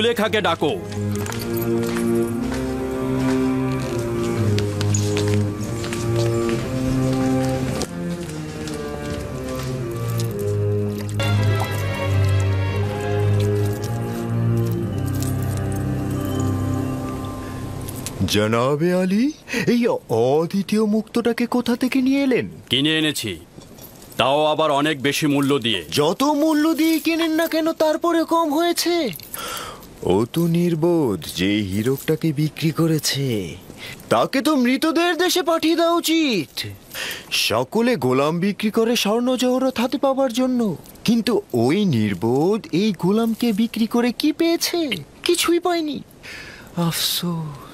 জুলেখাকে ডাকো। জনাবে আলী, এই অদ্বিতীয় মুক্তটাকে কোথা থেকে নিয়ে এলেন? কিনে এনেছি, তাও আবার অনেক বেশি মূল্য দিয়ে। যত মূল্য দিয়ে কেনেন না কেন, তারপরে কম হয়েছে। ও তো নির্বোধ যে হীরকটাকে বিক্রি করেছে। তাকে তো মৃতদের দেশে পাঠিয়ে দেওয়া উচিত। সকলে গোলাম বিক্রি করে স্বর্ণ জহরত হাতে পাবার জন্য, কিন্তু ওই নির্বোধ এই গোলামকে বিক্রি করে কি পেয়েছে? কিছুই পায়নি। আফসোস।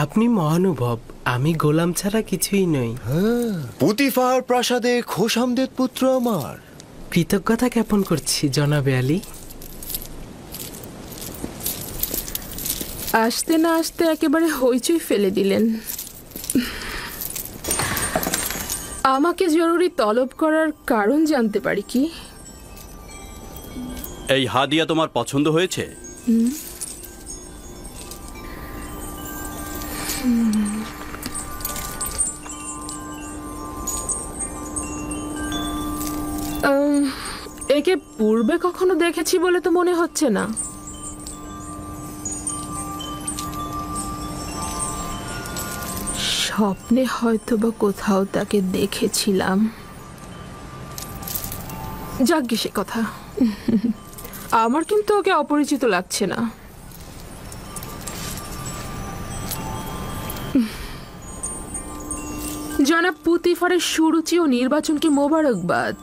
আপনি মহানুভব, আমি গোলাম ছাড়া কিছুই নই। পুতিফার প্রাসাদে খোশামদের পুত্র আমার। কৃতজ্ঞতা জ্ঞাপন করছি জনাবে আলী। আসতে না আসতে একেবারে হইচই ফেলে দিলেন। আমাকে জরুরি তলব করার কারণ জানতে পারি কি? এই হাদিয়া তোমার পছন্দ হয়েছে? একে পূর্বে কখনো দেখেছি বলে তো মনে হচ্ছে না। স্বপ্নে হয়তো বা কোথাও তাকে দেখেছিলাম। যাকগে সে কথা। আমার কিন্তু ওকে অপরিচিত লাগছে না। জনাব পুতিফারের সুরুচি ও নির্বাচনকে মোবারকবাদ।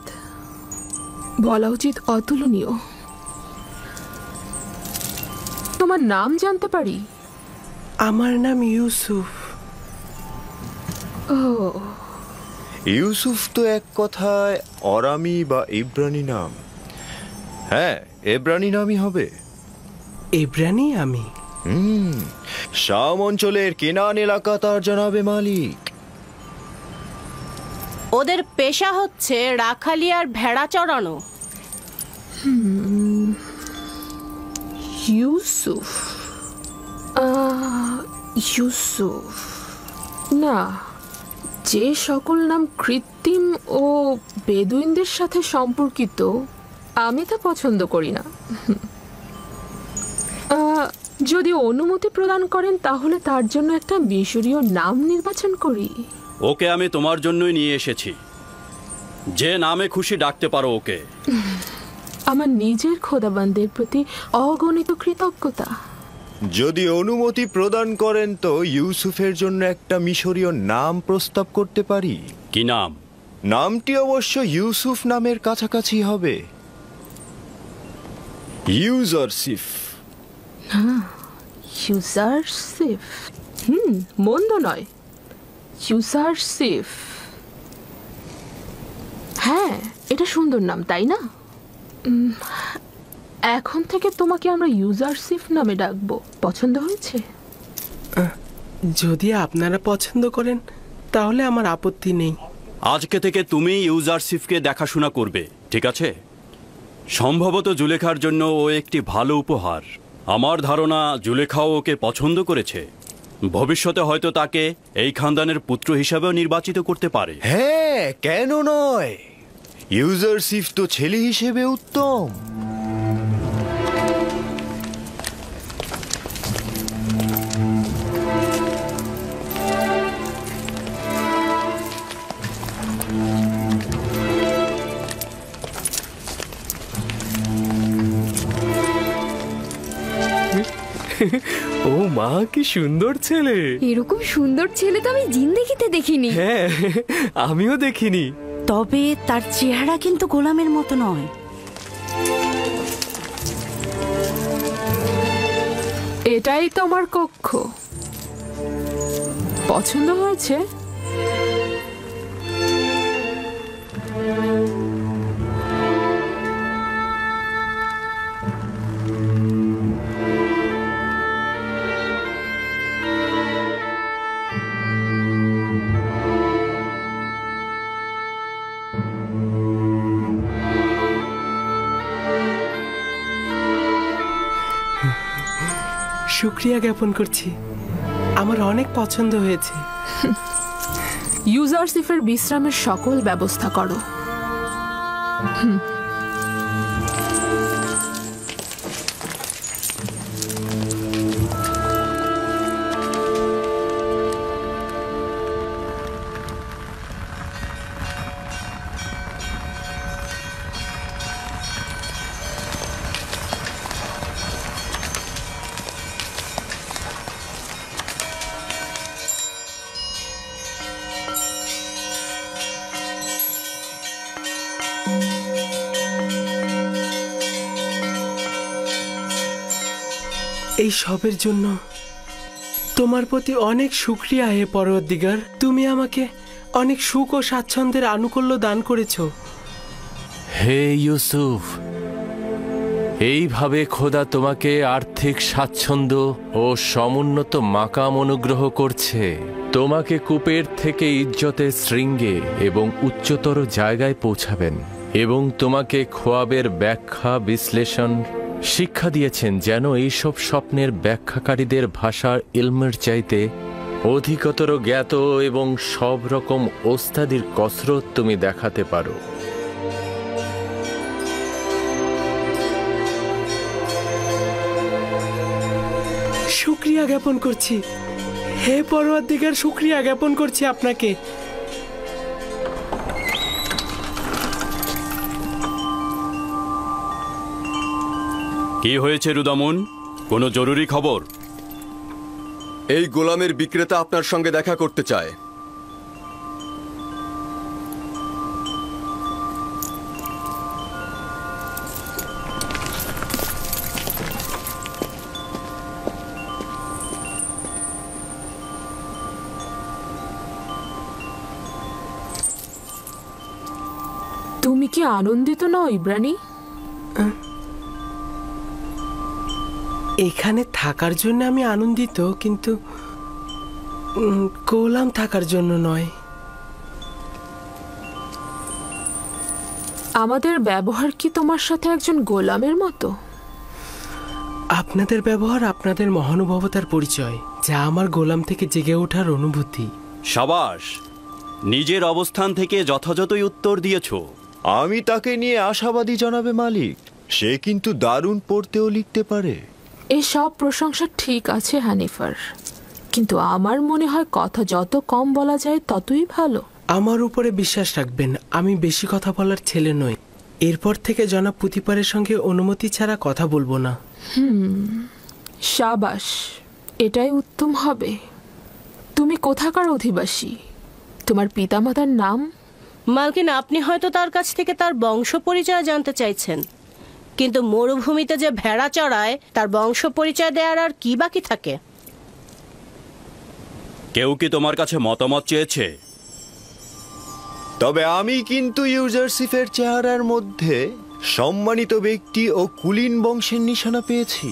বলা উচিত অতুলনীয়। তোমার নাম জানতে পারি? আমার নাম ইউসুফ। ও, ইউসুফ তো এক কথায় অরামি বা ইব্রানি নাম। হ্যাঁ, ইব্রানি নামই হবে। ইব্রানি আমি। শাম অঞ্চলের কেনান এলাকা তার জনাবে মালিক। ওদের পেশা হচ্ছে রাখালি আর ভেড়া চড়ানো। ইউসুফ। ইউসুফ না, যে সকল নাম কৃত্রিম ও বেদুইনদের সাথে সম্পর্কিত আমি তা পছন্দ করি না। যদি অনুমতি প্রদান করেন তাহলে তার জন্য একটা মিশরীয় নাম নির্বাচন করি। ওকে আমি তোমার জন্যই নিয়ে এসেছি। যে নামে খুশি ডাকতে পারো ওকে। আমার নিজের খোদাবান্দের প্রতি অগণিত কৃতজ্ঞতা। যদি অনুমতি প্রদান করেন তো ইউসুফের জন্য একটা মিশরীয় নাম প্রস্তাব করতে পারি। কি নাম? নামটি অবশ্য ইউসুফ নামের কাছাকাছি হবে। ইউজারসিফ। ইউজারসিফ, মন্দ নয়। ইউজারসিফ, হ্যাঁ, এটা সুন্দর নাম, তাই না? এখন থেকে তোমাকে আমরা ইউজারসিফ নামে ডাকবো। পছন্দ হয়েছে? যদি আপনারা পছন্দ করেন তাহলে আমার আপত্তি নেই। আজকে থেকে তুমি ইউজারসিফকে দেখাশোনা করবে, ঠিক আছে? সম্ভবত জুলেখার জন্য ও একটি ভালো উপহার। আমার ধারণা জুলেখাও ওকে পছন্দ করেছে। ভবিষ্যতে হয়তো তাকে এই খানদানের পুত্র হিসাবেও নির্বাচিত করতে পারে। হ্যাঁ, কেন নয়? ইউজারসিফ তো ছেলে হিসেবে উত্তম। ও মা, কি সুন্দর ছেলে! এরকম সুন্দর ছেলে তো আমি জিন্দেগিতে দেখিনি। হ্যাঁ, আমিও দেখিনি। তবে তার চেহারা কিন্তু গোলামের মতো নয়। এটাই তোমার কক্ষ। পছন্দ হয়েছে? শুক্রিয়া জ্ঞাপন করছি, আমার অনেক পছন্দ হয়েছে। ইউজারসিফের বিশ্রামের সকল ব্যবস্থা করো। এই সবের জন্য তোমার প্রতি অনেক শুক্রিয়া হে পরওয়ারদিগার। তুমি আমাকে অনেক সুখ ও স্বাচ্ছন্দ্যের আনুকূল্য দান করেছো। হে ইউসুফ, এইভাবে খোদা তোমাকে আর্থিক স্বাচ্ছন্দ্য ও সমুন্নত মাকাম অনুগ্রহ করছে। তোমাকে কূপের থেকে ইজ্জতের শৃঙ্গে এবং উচ্চতর জায়গায় পৌঁছাবেন, এবং তোমাকে খোয়াবের ব্যাখ্যা বিশ্লেষণ শিক্ষা দিয়েছেন, যেন এইসব স্বপ্নের ব্যাখ্যাকারীদের ভাষার ইলমের চাইতে অধিকতর জ্ঞাত এবং সব রকম ওস্তাদির কসরত তুমি দেখাতে পারো। শুক্রিয়া জ্ঞাপন করছি হে পরওয়ারদিগার, শুক্রিয়া জ্ঞাপন করছি আপনাকে। কি হয়েছে রুদামুন? কোনো জরুরি খবর? এই গোলামের বিক্রেতা আপনার সঙ্গে দেখা করতে চায়। তুমি কি আনন্দিত নও ইব্রানি? এখানে থাকার জন্য আমি আনন্দিত, কিন্তু গোলাম থাকার জন্য নয়। আমাদের ব্যবহার কি তোমার সাথে একজন গোলামের মতো? আপনাদের ব্যবহার আপনাদের মহানুভবতার পরিচয়, যা আমার গোলাম থেকে জেগে ওঠার অনুভূতি। সাবাস, নিজের অবস্থান থেকে যথাযথই উত্তর দিয়েছো। আমি তাকে নিয়ে আশাবাদী জনাবে মালিক। সে কিন্তু দারুণ পড়তেও লিখতে পারে। এই সব প্রশংসা ঠিক আছে হানিফার, কিন্তু আমার মনে হয় কথা যত কম বলা যায় ততই ভালো। আমার উপরে বিশ্বাস রাখবেন, আমি বেশি কথা বলার ছেলে নই। এরপর থেকে জনাব পুতিপারের সঙ্গে অনুমতি ছাড়া কথা বলবো না। সাবাস, এটাই উত্তম হবে। তুমি কোথাকার অধিবাসী? তোমার পিতামাতার নাম? মালকিন, আপনি হয়তো তার কাছ থেকে তার বংশ পরিচয় জানতে চাইছেন, কিন্তু মরুভূমিতে যে ভেড়া চড়ায় তার বংশ পরিচয় দেওয়ার আর কি বাকি থাকে? কেউ কি তোমার কাছে মতামত চেয়েছে? তবে আমি কিন্তু ইউজারসিফের চেহারার মধ্যে সম্মানিত ব্যক্তি ও কুলীন বংশের নিশানা পেয়েছি।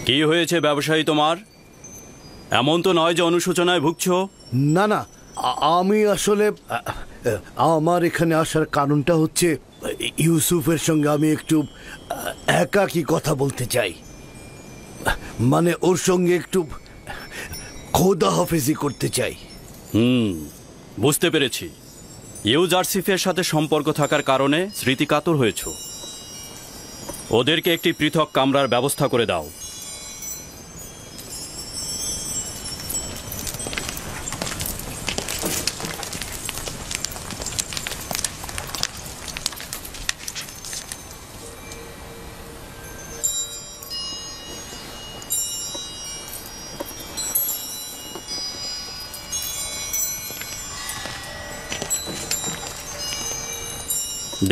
কি হয়েছে ব্যবসায়ী তোমার? এমন তো নয় যে অনুশোচনায় ভুগছো। না না, আমি আসলে আমার এখানে আসার কারণটা হচ্ছে ইউসুফের সঙ্গে আমি একটু একাকী কথা বলতে চাই। মানে ওর সঙ্গে একটু খোদা হাফেজি করতে চাই। বুঝতে পেরেছি। ইউজারসিফের সাথে সম্পর্ক থাকার কারণে স্মৃতিকাতর হয়েছ। ওদেরকে একটি পৃথক কামরার ব্যবস্থা করে দাও।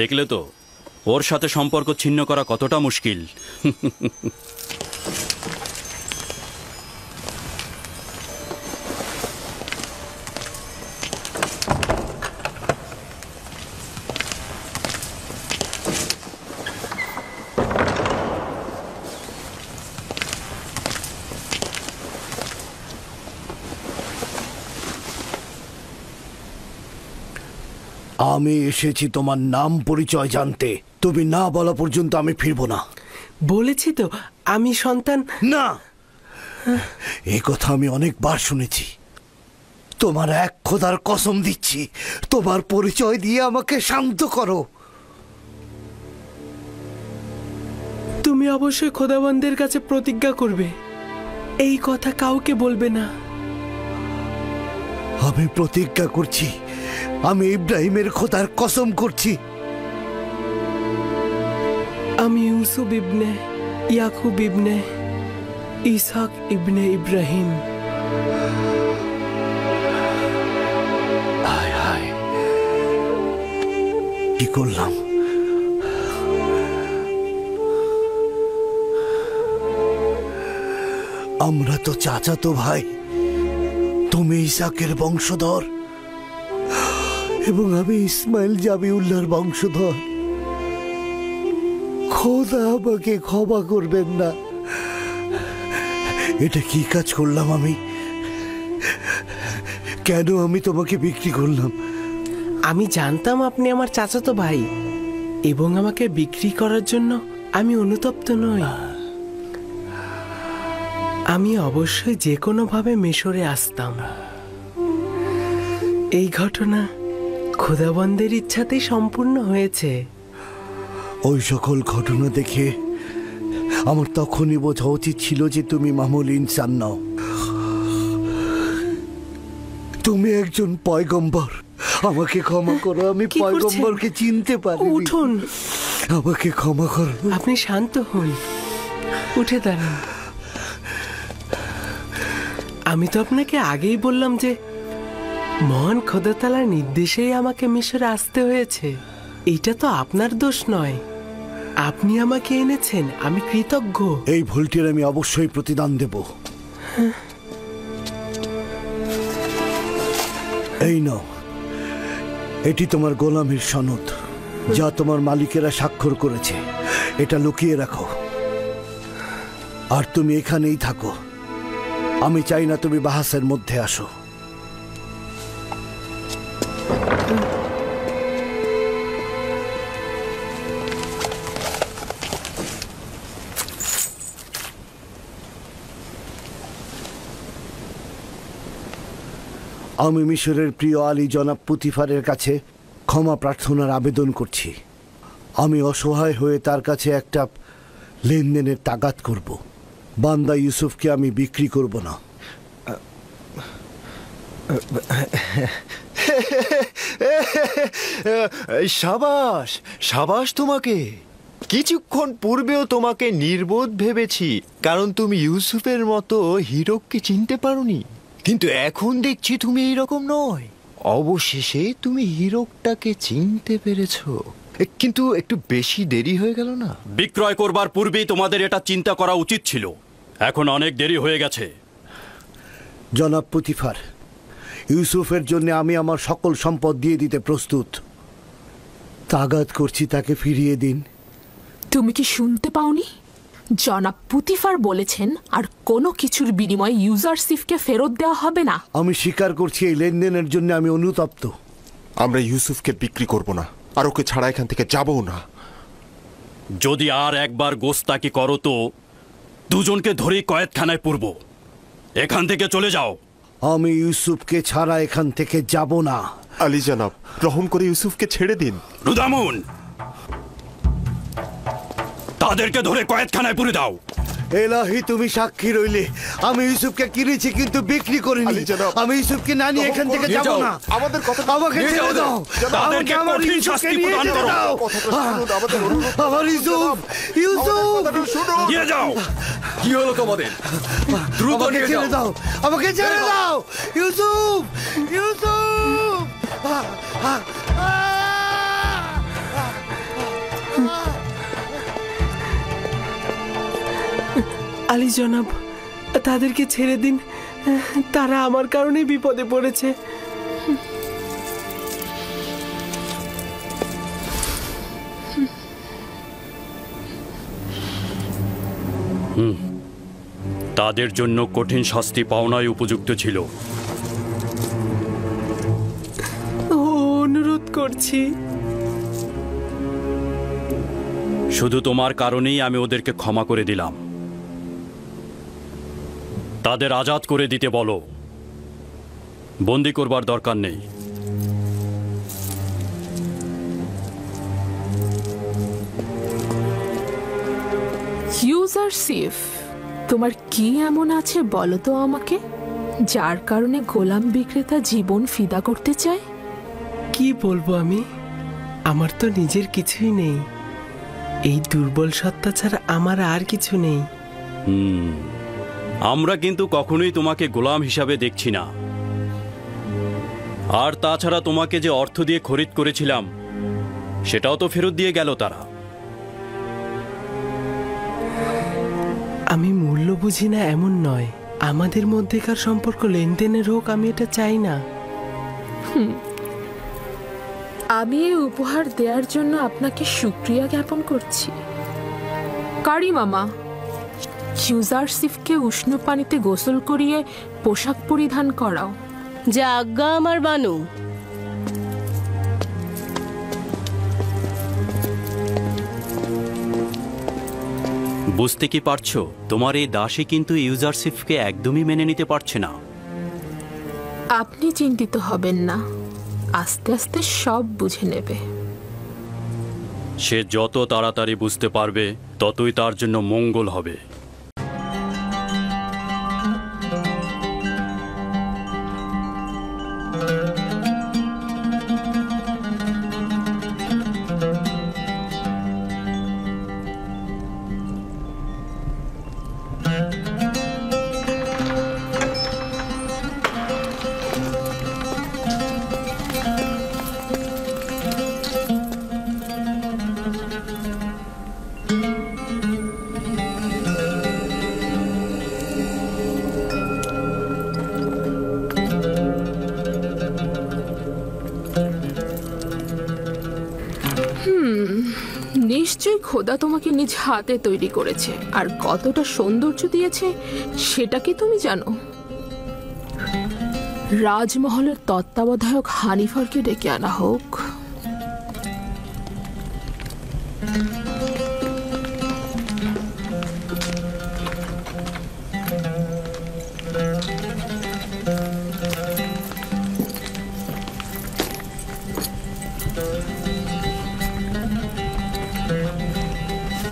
দেখলে তো ওর সাথে সম্পর্ক ছিন্ন করা কতটা মুশকিল। আমি এসেছি তোমার নাম পরিচয় জানতে। তুমি না বলা পর্যন্ত আমি ফিরবো না। বলেছি তো আমি সন্তান। না, এই কথা আমি অনেকবার শুনেছি। তোমার এক খোদার কসম দিচ্ছি, তোমার পরিচয় দিয়ে আমাকে শান্ত করো। তুমি অবশ্যই খোদাবন্দের কাছে প্রতিজ্ঞা করবে, এই কথা কাউকে বলবে না। আমি প্রতিজ্ঞা করছি, আমি ইব্রাহিমের খোদার কসম করছি। আমি ইউসুফ ইবনে ইয়াকুব ইবনে ইসহাক ইবনে ইব্রাহিম। হায় হায়, কি করলাম? আমরা তো চাচাতো ভাই। তুমি ইসাকের বংশধর এবং আমি ইসমাইল জাবিউল্লাহর বংশধর। খোদা আমাকে ক্ষমা করবেন না। এটা কি কাজ করলাম আমি? কেন আমি তোমাকে বিক্রি করলাম? আমি জানতাম আপনি আমার চাচাতো ভাই এবং আমাকে বিক্রি করার জন্য আমি অনুতপ্ত নই। আমি অবশ্যই যে কোনোভাবে মিশরে আসতাম। এই ঘটনা খোদাবন্দের ইচ্ছাতেই সম্পূর্ণ হয়েছে। ওই সকল ঘটনা দেখে আমার তখনই বোঝা উচিত ছিল যে তুমি মামুল ইনসান নও। তুমি একজন পয়গম্বর। আমাকে ক্ষমা করো, আমি কি করছেন? পয়গম্বরকে চিনতে পারি। উঠুন, আমাকে ক্ষমা করো। আপনি শান্ত হন, উঠে দাঁড়ান। আমি তো আপনাকে আগেই বললাম যে মহান খোদা তাআলার নির্দেশেই আমাকে মিশরে আসতে হয়েছে। এটা তো আপনার দোষ নয়, আপনি আমাকে এনেছেন, আমি কৃতজ্ঞ। এই ভুলটির আমি অবশ্যই প্রতিদান দেব। এই নাও, এটি তোমার গোলামের সনদ, যা তোমার মালিকেরা স্বাক্ষর করেছে। এটা লুকিয়ে রাখো, আর তুমি এখানেই থাকো। আমি চাই না তুমি বাহাসের মধ্যে আসো। আমি মিশরের প্রিয় আলী জনাব পুতিফারের কাছে ক্ষমা প্রার্থনার আবেদন করছি। আমি অসহায় হয়ে তার কাছে একটা লেনদেনের তাগাদ করব। বান্দা ইউসুফকে আমি বিক্রি করব না। সাবাস সাবাস তোমাকে। কিছুক্ষণ পূর্বেও তোমাকে নির্বোধ ভেবেছি, কারণ তুমি ইউসুফের মতো হিরককে চিনতে পারোনি। কিন্তু এখন দেখছি তুমি এইরকম নয়। অবশেষে তুমি হিরকটাকে চিনতে পেরেছো, কিন্তু একটু বেশি দেরি হয়ে গেল না? বিক্রয় করবার পূর্বেই তোমাদের এটা চিন্তা করা উচিত ছিল। এখন অনেক দেরি হয়ে গেছে। জনাব পুতিফার, ইউসুফের জন্য আমি আমার সকল সম্পদ দিয়ে দিতে প্রস্তুত। তাগাদ করছি তাকে ফিরিয়ে দিন। তুমি কি শুনতে পাওনি? জনাব পুতিফার বলেছেন আর কোনো কিছুর বিনিময়ে ইউজারশিপকে ফেরত দেওয়া হবে না। আমি স্বীকার করছি এই লেনদেনের জন্য আমি অনুতপ্ত। আমরা ইউসুফকে বিক্রি করব না, আর ওকে ছাড়া এখান থেকে যাবও না। যদি আর একবার গোস্তাকি করো তো দুজনকে ধরেই কয়েদখানায় পুরব। এখান থেকে চলে যাও। আমি ইউসুফকে ছাড়া এখান থেকে যাব না। আলী জনাব, রহম করে ইউসুফকে ছেড়ে দিন। রুদামুন, তাদেরকে ধরে কয়েদখানায় পুরে দাও। এলাহি, তুমি সাক্ষী রইলে। আমি ইউসুফকে কিনেছি কিন্তু বিক্রি করিনি। আলী জনাব, আমি ইউসুফকে না নিয়ে এখান থেকে যাব না। আমাদের কথা আমাকে ছেড়ে দাও। তাদেরকে আমাকে আমার কঠিন ইউসুফকে শাস্তি নিয়ে প্রদান যেতে করো। দাও। আমার ইউসুফ, ইউসুফ, নিয়ে যাও। কি হলো তোমাদের? দ্রুত আমাকে নিয়ে ছেড়ে যাও। দাও। আমাকে ছেড়ে দাও। ইউসুফ, ইউসুফ। আলী জনাব, তাদেরকে ছেড়ে দিন, তারা আমার কারণে বিপদে পড়েছে। তাদের জন্য কঠিন শাস্তি পাওনাই উপযুক্ত ছিল। অনুরোধ করছি। শুধু তোমার কারণেই আমি ওদেরকে ক্ষমা করে দিলাম। তাদের আজাদ করে দিতে বলো, বন্দি করবার দরকার নেই। ইউজারশিপ, তোমার কি এমন আছে বলো তো আমাকে, যার কারণে গোলাম বিক্রেতা জীবন ফিদা করতে চায়? কি বলবো আমি? আমার তো নিজের কিছুই নেই। এই দুর্বল সত্তা ছাড়া আমার আর কিছু নেই। আমরা কিন্তু কখনোই তোমাকে গোলাম হিসাবে দেখছি না। আর তাছাড়া তোমাকে যে অর্থ দিয়ে খরিদ করেছিলাম সেটাও তো ফেরত দিয়ে গেল তারা। আমি মূল্য বুঝি না এমন নয়, আমাদের মধ্যেকার সম্পর্ক লেনদেনের হোক, আমি এটা চাই না। আমি এই উপহার দেওয়ার জন্য আপনাকে শুকরিয়া জ্ঞাপন করছি। কারি মামা, ইউজারশিপকে উষ্ণ পানিতে গোসল করিয়ে পোশাক পরিধান করাও। যা আজ্ঞা আমার বানু। বুঝতে কি পারছো, তোমার এই দাসী কিন্তু ইউজারশিপকে একদমই মেনে নিতে পারছে না। আপনি চিন্তিত হবেন না, আস্তে আস্তে সব বুঝে নেবে। সে যত তাড়াতাড়ি বুঝতে পারবে ততই তার জন্য মঙ্গল হবে। নিশ্চয়ই খোদা তোমাকে নিজ হাতে তৈরি করেছে, আর কতটা সৌন্দর্য দিয়েছে সেটা কি তুমি জানো? রাজমহলের তত্ত্বাবধায়ক হানিফারকে ডেকে আনা হোক।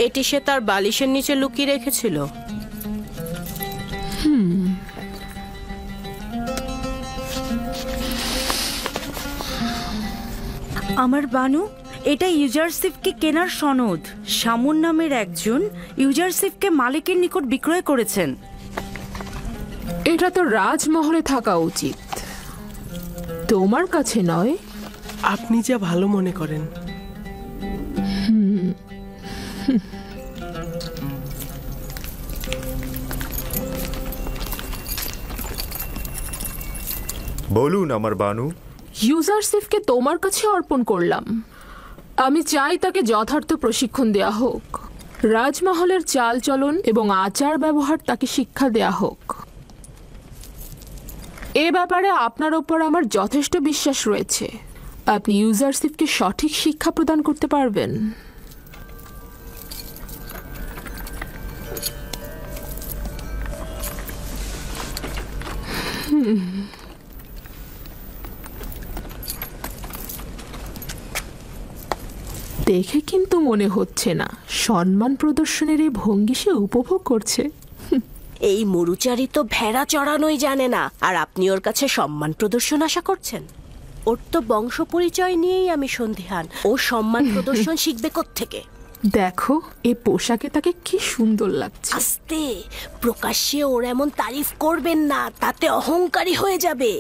এটি সে তার বালিশের নিচে লুকিয়ে রেখেছিল। আমার বানু, এটা ইউজারশিপকে কেনার সনদ। শামুন নামের একজন ইউজারশিপকে মালিকের নিকট বিক্রয় করেছেন। এটা তো রাজমহলে থাকা উচিত, তোমার কাছে নয়। আপনি যা ভালো মনে করেন। বলুন আমার বানু। ইউজারশিপকে তোমার কাছে অর্পণ করলাম। আমি চাই তাকে যথার্থ প্রশিক্ষণ দেয়া হোক। রাজমহলের চালচলন এবং আচার ব্যবহার তাকে শিক্ষা দেয়া হোক। এ ব্যাপারে আপনার ওপর আমার যথেষ্ট বিশ্বাস রয়েছে। আপনি ইউজারশিপকে সঠিক শিক্ষা প্রদান করতে পারবেন। দেখে কিন্তু মনে হচ্ছে না সম্মান প্রদর্শনের এই ভঙ্গি সে উপভোগ করছে। এই মরুচারী তো ভেড়া চড়ানোই জানে না, আর আপনি ওর কাছে সম্মান প্রদর্শন আশা করছেন? ওর তো বংশ পরিচয় নিয়েই আমি সন্দিহান। ও সম্মান প্রদর্শন শিখবে কোত্থেকে? দেখো, এই পোশাকে তাকে কি সুন্দর লাগছে। আস্তে, প্রকাশ্যে ওর এমন তারিফ করবেন না, তাতে অহংকারী হয়ে যাবে।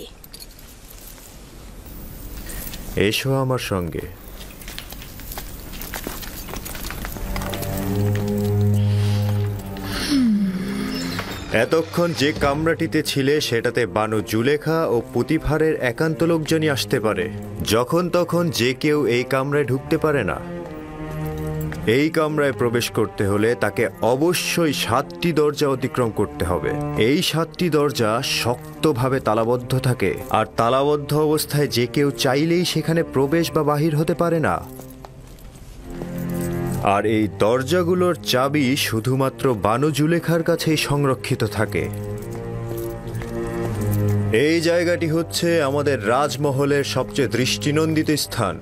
এসো আমার সঙ্গে। এতক্ষণ যে কামরাটিতে ছিলে সেটাতে বানু জুলেখা ও পুতিফারের একান্ত লোকজনই আসতে পারে। যখন তখন যে কেউ এই কামরায় ঢুকতে পারে না। এই কামরায় প্রবেশ করতে হলে তাকে অবশ্যই 7টি দরজা অতিক্রম করতে হবে। এই 7টি দরজা শক্তভাবে তালাবদ্ধ থাকে, আর তালাবদ্ধ অবস্থায় যে কেউ চাইলেই সেখানে প্রবেশ বা বাহির হতে পারে না। আর এই দরজাগুলোর চাবি শুধুমাত্র বানু জুলেখার কাছেই সংরক্ষিত থাকে। এই জায়গাটি হচ্ছে আমাদের রাজমহলের সবচেয়ে দৃষ্টিনন্দিত স্থান,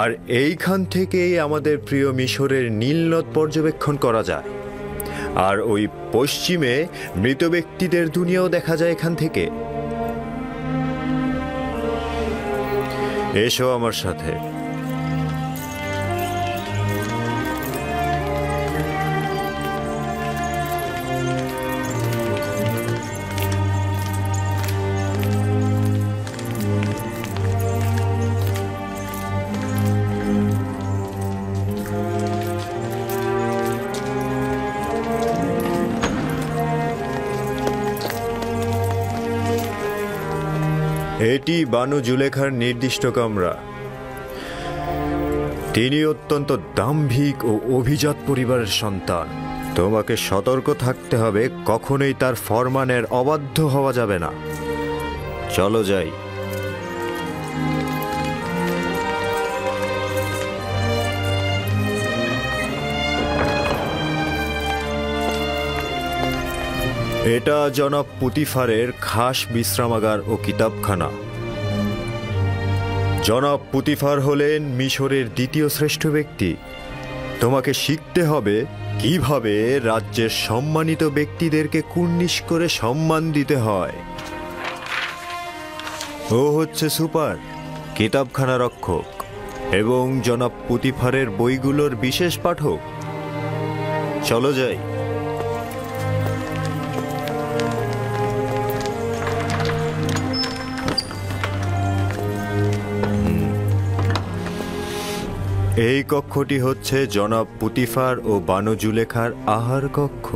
আর এইখান থেকেই আমাদের প্রিয় মিশরের নীলনদ পর্যবেক্ষণ করা যায়। আর ওই পশ্চিমে মৃত ব্যক্তিদের দুনিয়াও দেখা যায় এখান থেকে। এসো আমার সাথে। এটি বানু জুলেখার নির্দিষ্ট কামরা। তিনি অত্যন্ত দাম্ভিক ও অভিজাত পরিবারের সন্তান। তোমাকে সতর্ক থাকতে হবে, কখনোই তার ফরমানের অবাধ্য হওয়া যাবে না। চলো যাই। এটা জনাব পুতিফারের খাস বিশ্রামাগার ও কিতাবখানা। জনাব পুতিফার হলেন মিশরের দ্বিতীয় শ্রেষ্ঠ ব্যক্তি। তোমাকে শিখতে হবে কিভাবে রাজ্যের সম্মানিত ব্যক্তিদেরকে কুর্নিশ করে সম্মান দিতে হয়। ও হচ্ছে সুপার, কিতাবখানা রক্ষক এবং জনাব পুতিফারের বইগুলোর বিশেষ পাঠক। চলো যাই। এই কক্ষটি হচ্ছে জনাব পুতিফার ও বানু জুলেখার আহার কক্ষ।